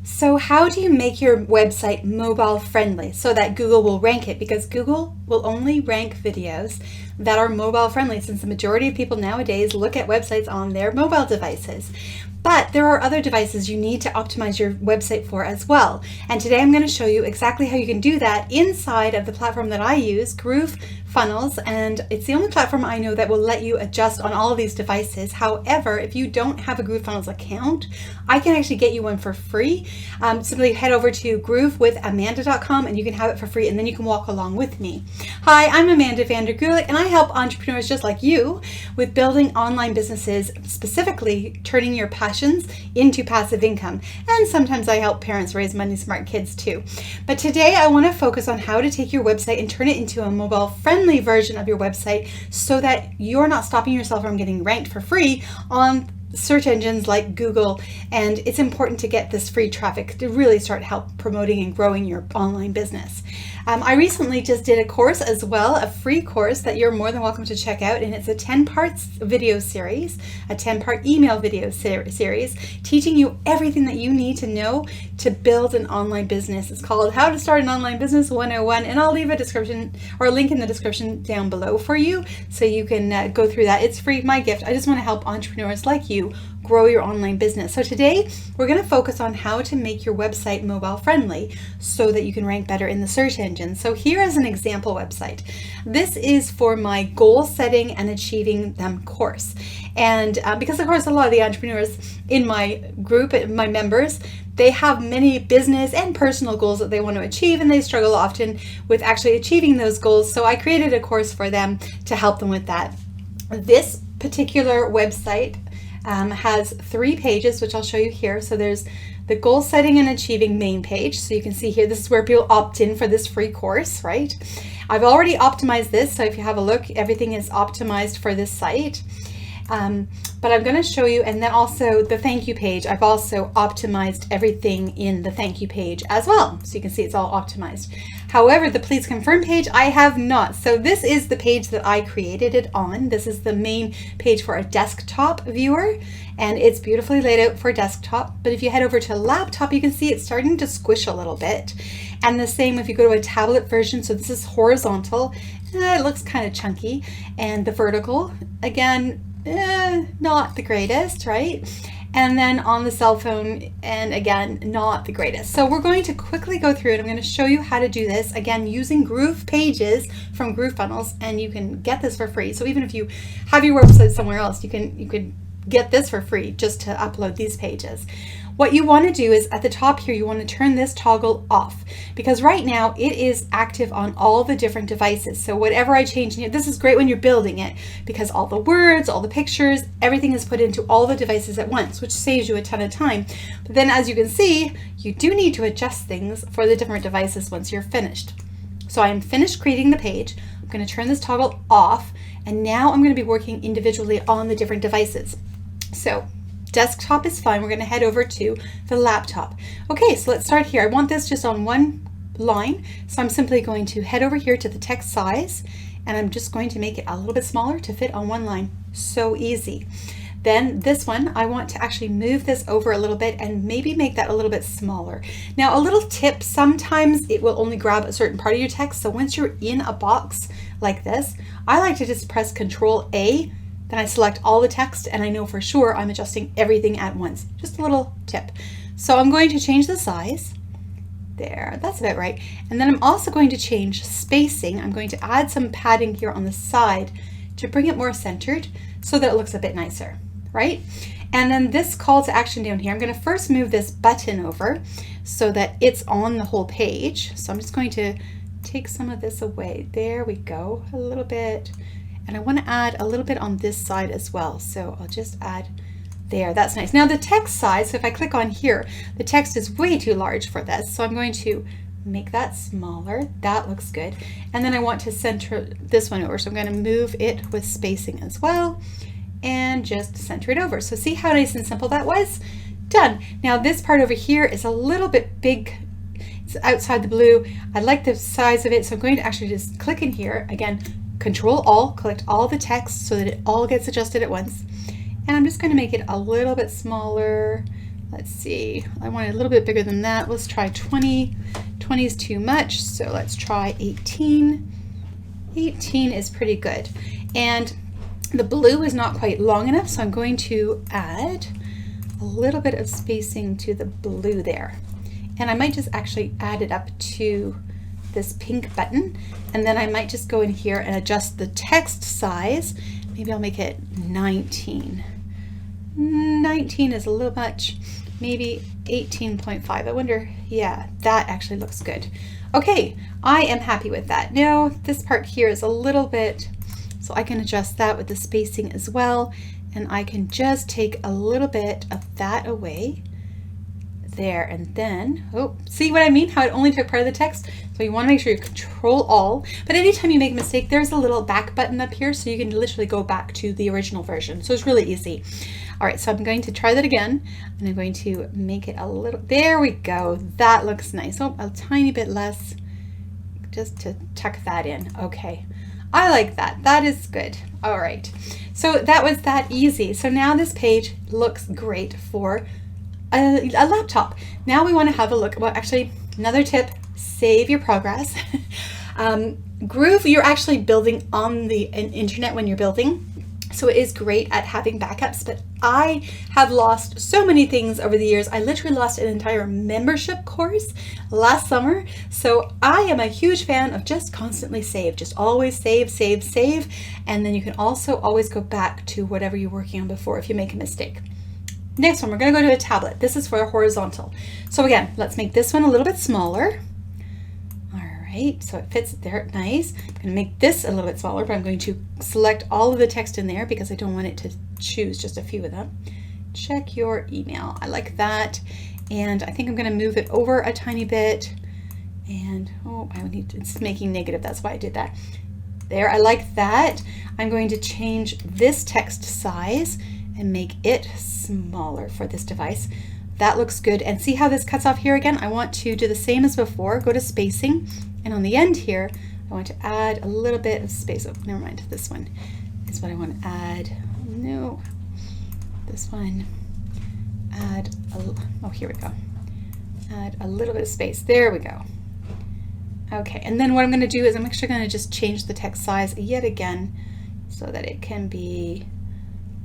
So how do you make your website mobile friendly so that Google will rank it? Because Google will only rank videos that are mobile friendly, since the majority of people nowadays look at websites on their mobile devices. But there are other devices you need to optimize your website for as well. And today I'm going to show you exactly how you can do that inside of the platform that I use, groovefunnels, and it's the only platform I know that will let you adjust on all of these devices. However, if you don't have a groovefunnels account, I can actually get you one for free. Simply head over to groovewithamanda.com and you can have it for free, and then you can walk along with me. Hi, I'm Amanda Vandergulik, and I help entrepreneurs just like you with building online businesses, specifically turning your passions into passive income. And sometimes I help parents raise money smart kids too. But today I want to focus on how to take your website and turn it into a mobile friendly version of your website so that you're not stopping yourself from getting ranked for free on search engines like Google. And it's important to get this free traffic to really start help promoting and growing your online business. I recently just did a course as well, a free course that you're more than welcome to check out, and it's a 10 parts video series, a 10-part email video series, teaching you everything that you need to know to build an online business. It's called How to Start an Online Business 101, and I'll leave a description or a link in the description down below for you so you can go through that. It's free, my gift. I just want to help entrepreneurs like you grow your online business. So today we're going to focus on how to make your website mobile friendly so that you can rank better in the search engine. So here is an example website. This is for my goal setting and achieving them course. And because of course a lot of the entrepreneurs in my group, my members, they have many business and personal goals that they want to achieve, and they struggle often with actually achieving those goals. So I created a course for them to help them with that. This particular website has 3 pages, which I'll show you here. So there's the goal setting and achieving main page. So you can see here, this is where people opt in for this free course, right? I've already optimized this. So if you have a look, everything is optimized for this site. But I'm going to show you, and then also the thank you page. I've also optimized everything in the thank you page as well. So you can see it's all optimized. However, the please confirm page, I have not. So this is the page that I created it on. This is the main page for a desktop viewer, and it's beautifully laid out for desktop. But if you head over to laptop, you can see it's starting to squish a little bit. And the same if you go to a tablet version. So this is horizontal. It looks kind of chunky. And the vertical, again, not the greatest, right? And then on the cell phone, and again, not the greatest. So we're going to quickly go through it. I'm going to show you how to do this, again, using groovepages from groovefunnels, and you can get this for free. So even if you have your website somewhere else, you could get this for free just to upload these pages. What you want to do is at the top here, you want to turn this toggle off, because right now it is active on all the different devices. So whatever I change in here, this is great when you're building it, because all the words, all the pictures, everything is put into all the devices at once, which saves you a ton of time. But then as you can see, you do need to adjust things for the different devices once you're finished. So I am finished creating the page. I'm going to turn this toggle off, and now I'm going to be working individually on the different devices. So desktop is fine. We're going to head over to the laptop. Okay, so let's start here. I want this just on one line. So I'm simply going to head over here to the text size, and I'm just going to make it a little bit smaller to fit on one line. So easy. Then this one, I want to actually move this over a little bit and maybe make that a little bit smaller. Now, a little tip, sometimes it will only grab a certain part of your text. So once you're in a box like this, I like to just press Control A. Then I select all the text, and I know for sure I'm adjusting everything at once. Just a little tip. So I'm going to change the size. There, that's about right. And then I'm also going to change spacing. I'm going to add some padding here on the side to bring it more centered so that it looks a bit nicer, right? And then this call to action down here, I'm going to first move this button over so that it's on the whole page. So I'm just going to take some of this away. There we go, a little bit. And I want to add a little bit on this side as well. So I'll just add there. That's nice. Now the text size, so if I click on here, the text is way too large for this. So I'm going to make that smaller. That looks good. And then I want to center this one over. So I'm going to move it with spacing as well and just center it over. So see how nice and simple that was? Done. Now this part over here is a little bit big. It's outside the blue. I like the size of it. So I'm going to actually just click in here again. Control Alt, collect all the text so that it all gets adjusted at once. And I'm just going to make it a little bit smaller, Let's see, I want it a little bit bigger than that. Let's try 20. 20 is too much, so let's try 18. 18 is pretty good. And the blue is not quite long enough, so I'm going to add a little bit of spacing to the blue there. And I might just actually add it up to this pink button, and then I might just go in here and adjust the text size. Maybe I'll make it 19. 19 is a little much. Maybe 18.5. I wonder, yeah, that actually looks good. Okay, I am happy with that. Now this part here is a little bit, so I can adjust that with the spacing as well, and I can just take a little bit of that away there, and then, oh, see what I mean? How it only took part of the text? So you want to make sure you control all, but anytime you make a mistake, there's a little back button up here, so you can literally go back to the original version. So it's really easy. All right, so I'm going to try that again, and I'm going to make it a little, there we go. That looks nice. Oh, a tiny bit less, just to tuck that in. Okay, I like that. That is good. All right, so that was that easy. So now this page looks great for a laptop. Now we want to have a look. Well, actually, another tip, save your progress. Groove, you're actually building on the internet when you're building, so it is great at having backups, but I have lost so many things over the years. I literally lost an entire membership course last summer, so I am a huge fan of just constantly save. Just always save, save, save, and then you can also always go back to whatever you're working on before if you make a mistake. Next one, we're going to go to a tablet. This is for a horizontal. So again, let's make this one a little bit smaller. All right, so it fits there nice. I'm going to make this a little bit smaller, but I'm going to select all of the text in there because I don't want it to choose just a few of them. Check your email. I like that. And I think I'm going to move it over a tiny bit. And oh, it's making negative. That's why I did that. There, I like that. I'm going to change this text size and make it smaller for this device. That looks good. And see how this cuts off here again? I want to do the same as before, go to spacing, and on the end here, I want to add a little bit of space. Oh, never mind, this one is what I want to add. No, this one, add oh, here we go. Add a little bit of space, there we go. Okay, and then what I'm gonna do is I'm actually gonna just change the text size yet again so that it can be,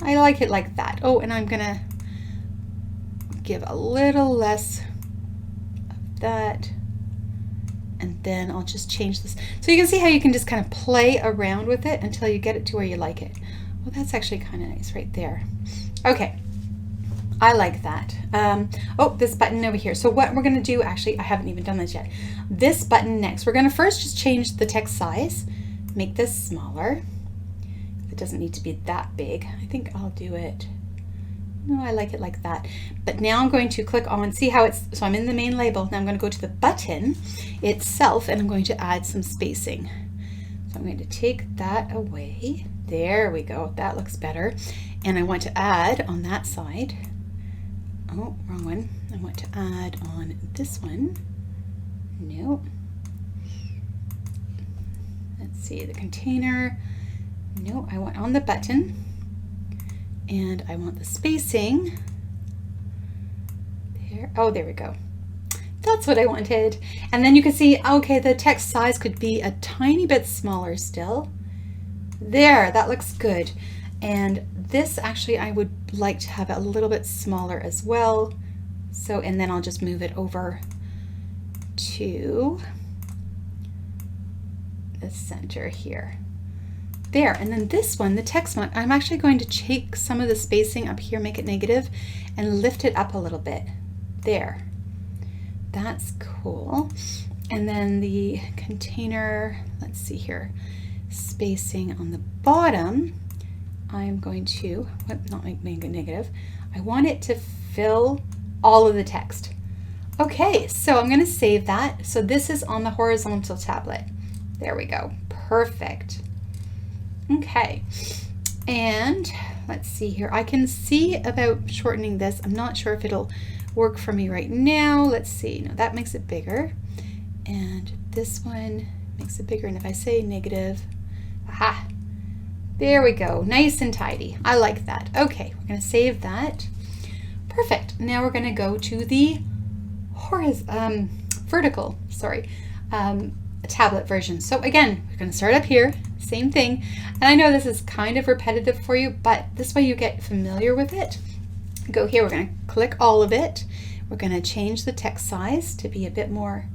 I like it like that. Oh, and I'm gonna give a little less of that, and then I'll just change this. So you can see how you can just kind of play around with it until you get it to where you like it. Well, that's actually kind of nice right there. Okay, I like that. Oh, this button over here. So what we're gonna do, actually, I haven't even done this yet. This button next, we're gonna first just change the text size, make this smaller. It doesn't need to be that big. I think I'll do it, no, I like it like that. But now I'm going to click on, see how it's, so I'm in the main label. Now I'm going to go to the button itself and I'm going to add some spacing. So I'm going to take that away. There we go, that looks better. And I want to add on that side, oh, wrong one. I want to add on this one. No. Let's see, the container. No, I want on the button. And I want the spacing there. Oh, there we go. That's what I wanted. And then you can see, okay, the text size could be a tiny bit smaller still. There, that looks good. And this actually, I would like to have it a little bit smaller as well. So, and then I'll just move it over to the center here. There, and then this one, the text one, I'm actually going to take some of the spacing up here, make it negative, and lift it up a little bit. There, that's cool. And then the container, let's see here, spacing on the bottom, I'm going to, not make it negative, I want it to fill all of the text. Okay, so I'm gonna save that. So this is on the horizontal tablet. There we go, perfect. Okay, and let's see here. I can see about shortening this. I'm not sure if it'll work for me right now. Let's see. No, that makes it bigger. And this one makes it bigger. And if I say negative, aha, there we go. Nice and tidy. I like that. Okay, we're going to save that. Perfect. Now we're going to go to the vertical, tablet version. So again, we're going to start up here, same thing. And I know this is kind of repetitive for you, but this way you get familiar with it. Go here, we're going to click all of it. We're going to change the text size to be a bit more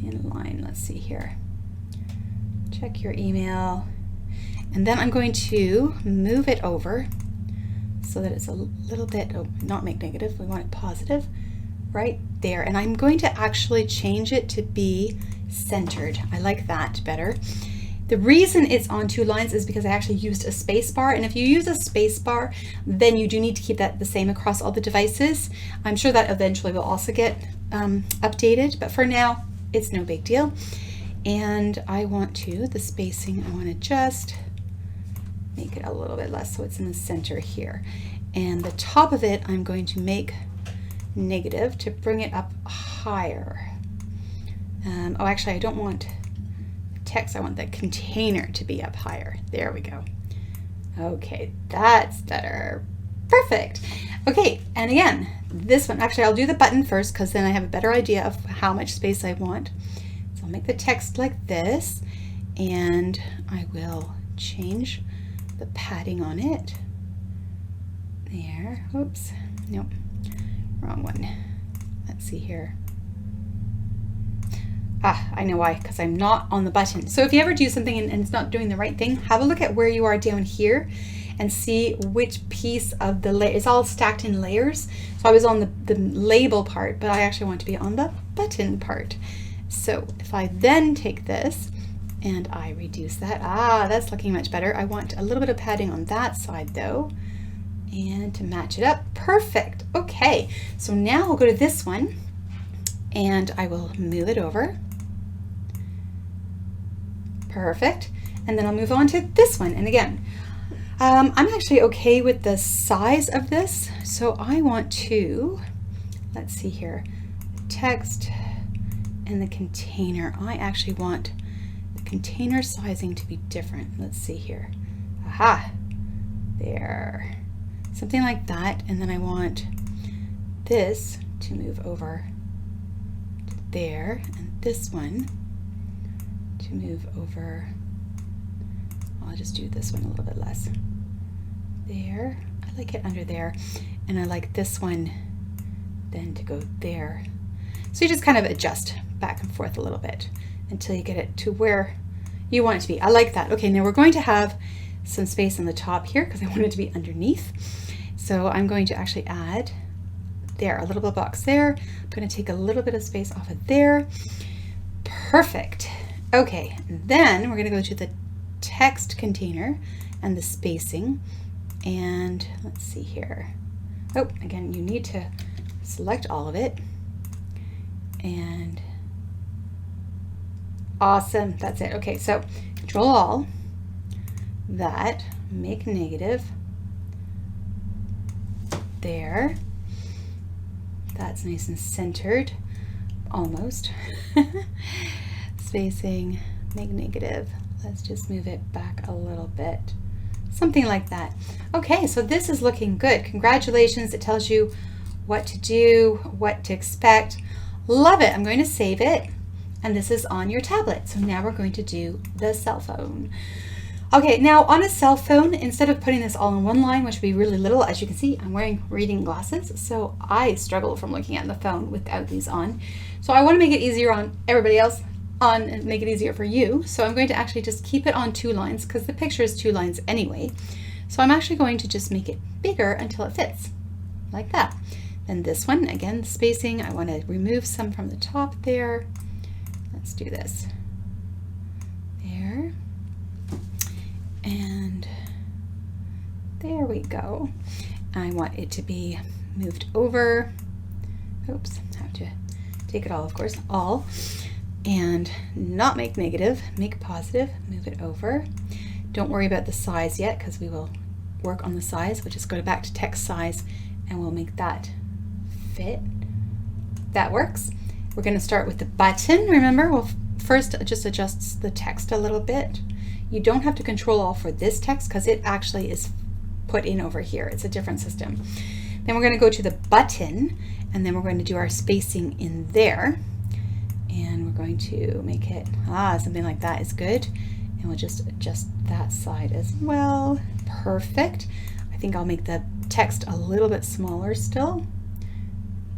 in line. Let's see here. Check your email. And then I'm going to move it over so that it's a little bit, not make negative, we want it positive, right there. And I'm going to actually change it to be centered. I like that better. The reason it's on 2 lines is because I actually used a space bar, and if you use a space bar, then you do need to keep that the same across all the devices. I'm sure that eventually will also get updated, but for now, it's no big deal. And I want the spacing, I want to just make it a little bit less so it's in the center here. And the top of it, I'm going to make negative to bring it up higher. Oh, actually, I don't want text, I want the container to be up higher. There we go. Okay, that's better. Perfect. Okay, and again, this one, actually I'll do the button first because then I have a better idea of how much space I want. So I'll make the text like this, and I will change the padding on it. There, oops, nope, wrong one. Let's see here. I know why, because I'm not on the button. So if you ever do something and it's not doing the right thing, have a look at where you are down here and see which piece of the layer. It's all stacked in layers. So I was on the label part, but I actually want to be on the button part. So if I then take this and I reduce that, that's looking much better. I want a little bit of padding on that side though, and to match it up. Perfect. Okay, so now I'll go to this one and I will move it over. Perfect. And then I'll move on to this one. And again, I'm actually okay with the size of this. So I want to, let's see here, text and the container. I actually want the container sizing to be different. Let's see here. Aha, there. Something like that. And then I want this to move over to there, and this one to move over. I'll just do this one a little bit less. There. I like it under there. And I like this one then to go there. So you just kind of adjust back and forth a little bit until you get it to where you want it to be. I like that. Okay, now we're going to have some space on the top here because I want it to be underneath. So I'm going to actually add there, a little bit of box there. I'm going to take a little bit of space off of there. Perfect. Okay, and then we're going to go to the text container and the spacing. And let's see here. Oh, again, you need to select all of it. And awesome, that's it. Okay, so Control All, that, make negative. There. That's nice and centered, almost. Spacing, make negative. Let's just move it back a little bit. Something like that. Okay, so this is looking good. Congratulations. It tells you what to do, what to expect. Love it. I'm going to save it. And this is on your tablet. So now we're going to do the cell phone. Okay, now on a cell phone, instead of putting this all in one line, which would be really little, as you can see, I'm wearing reading glasses, so I struggle from looking at the phone without these on. So I want to make it easier on everybody else, and make it easier for you. So I'm going to actually just keep it on 2 lines because the picture is 2 lines anyway. So I'm actually going to just make it bigger until it fits, like that. Then this one, again, spacing, I want to remove some from the top there. Let's do this. There. And there we go. I want it to be moved over. Oops, I have to take it all, of course, all. And not make negative, make positive, move it over. Don't worry about the size yet because we will work on the size. We'll just go back to text size and we'll make that fit. That works. We're going to start with the button. Remember, we'll first just adjust the text a little bit. You don't have to Control All for this text because it actually is put in over here. It's a different system. Then we're going to go to the button, and then we're going to do our spacing in there. And we're going to make it, something like that is good. And we'll just adjust that side as well. Perfect. I think I'll make the text a little bit smaller still.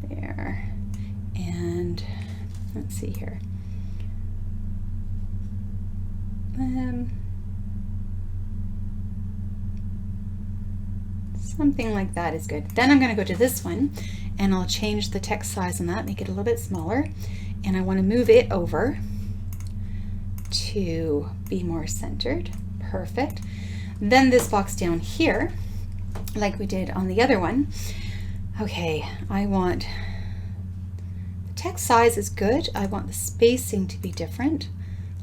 There. And let's see here. Something like that is good. Then I'm going to go to this one, and I'll change the text size on that, make it a little bit smaller. And I want to move it over to be more centered. Perfect. Then this box down here, like we did on the other one. Okay, I want the text size is good. I want the spacing to be different.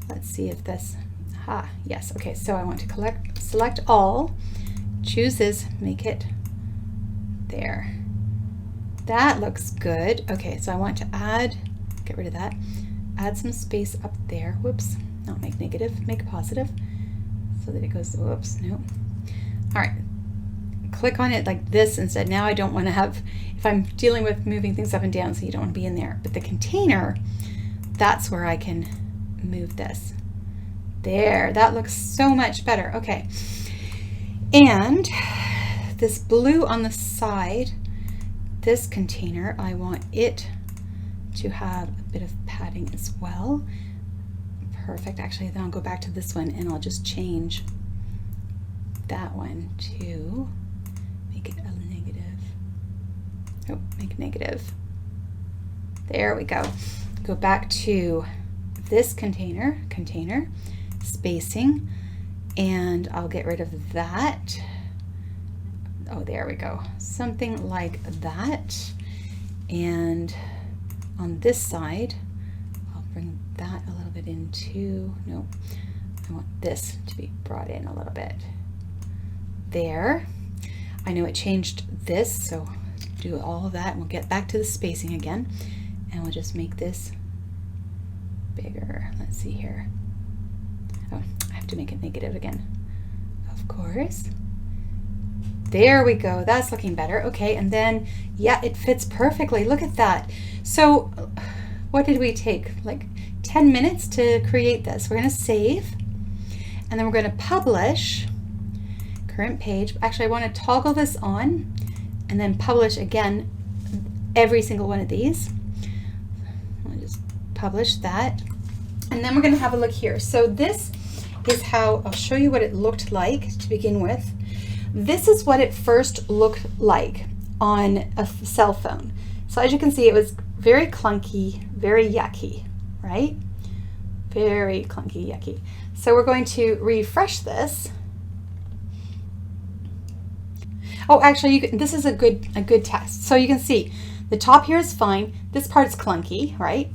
Let's see if this, yes. Okay, so I want to select all, choose this, make it there. That looks good. Okay, so I want to get rid of that, add some space up there. Whoops, not make negative, make positive, so that it goes, whoops, no. All right, click on it like this instead. Now I don't want to have, if I'm dealing with moving things up and down, so you don't want to be in there. But the container, that's where I can move this. There, that looks so much better. Okay, and this blue on the side, this container, I want it to have a bit of padding as well. Perfect. Actually, then I'll go back to this one and I'll just change that one to make it a negative. Oh, make negative. There we go. Go back to this container, spacing, and I'll get rid of that. Oh, there we go. Something like that. And on this side, I'll bring that a little bit into, no, I want this to be brought in a little bit. There. I know it changed this, so do all of that, and we'll get back to the spacing again, and we'll just make this bigger. Let's see here. Oh, I have to make it negative again, of course. There we go. That's looking better. Okay, and then, yeah, it fits perfectly. Look at that. So what did we take? Like 10 minutes to create this. We're going to save, and then we're going to publish current page. Actually, I want to toggle this on and then publish again every single one of these. I'll just publish that. And then we're going to have a look here. So this is how, I'll show you what it looked like to begin with. This is what it first looked like on a cell phone. So as you can see, it was very clunky, very yucky, right? Very clunky, yucky. So we're going to refresh this. Oh, actually, this is a good test. So you can see the top here is fine. This part is clunky, right?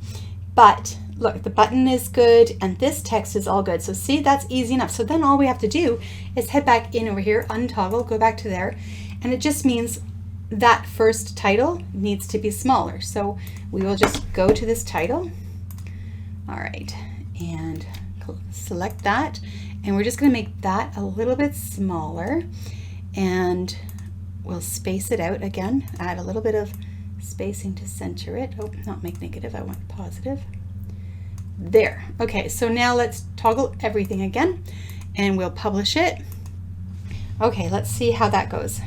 But look, the button is good, and this text is all good. So see, that's easy enough. So then all we have to do is head back in over here, untoggle, go back to there, and it just means that first title needs to be smaller. So we will just go to this title. All right, and select that, and we're just going to make that a little bit smaller, and we'll space it out again, add a little bit of spacing to center it. Oh, not make negative, I want positive. There. Okay, so now let's toggle everything again, and we'll publish it. Okay, let's see how that goes.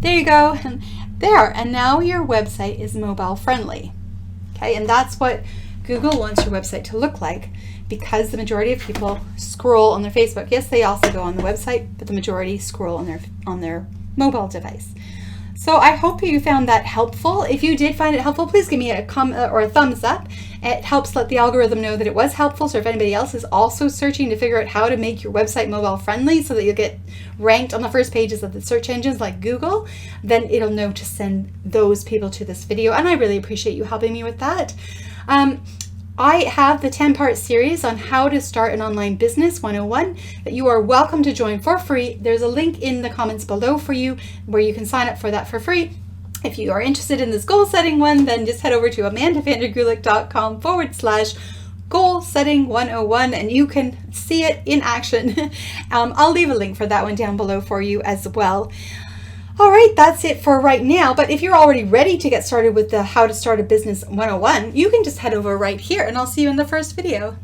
There you go. And there, and now your website is mobile friendly. Okay, and that's what Google wants your website to look like, because the majority of people scroll on their Facebook. Yes, they also go on the website, but the majority scroll on their mobile device. So I hope you found that helpful. If you did find it helpful, please give me a comment or a thumbs up. It helps let the algorithm know that it was helpful. So if anybody else is also searching to figure out how to make your website mobile friendly so that you'll get ranked on the first pages of the search engines like Google, then it'll know to send those people to this video. And I really appreciate you helping me with that. I have the 10-part series on how to start an online business 101 that you are welcome to join for free. There's a link in the comments below for you where you can sign up for that for free. If you are interested in this goal setting one, then just head over to amandavandergulik.com/goal setting 101 and you can see it in action. I'll leave a link for that one down below for you as well. All right, that's it for right now. But if you're already ready to get started with the How to Start a Business 101, you can just head over right here and I'll see you in the first video.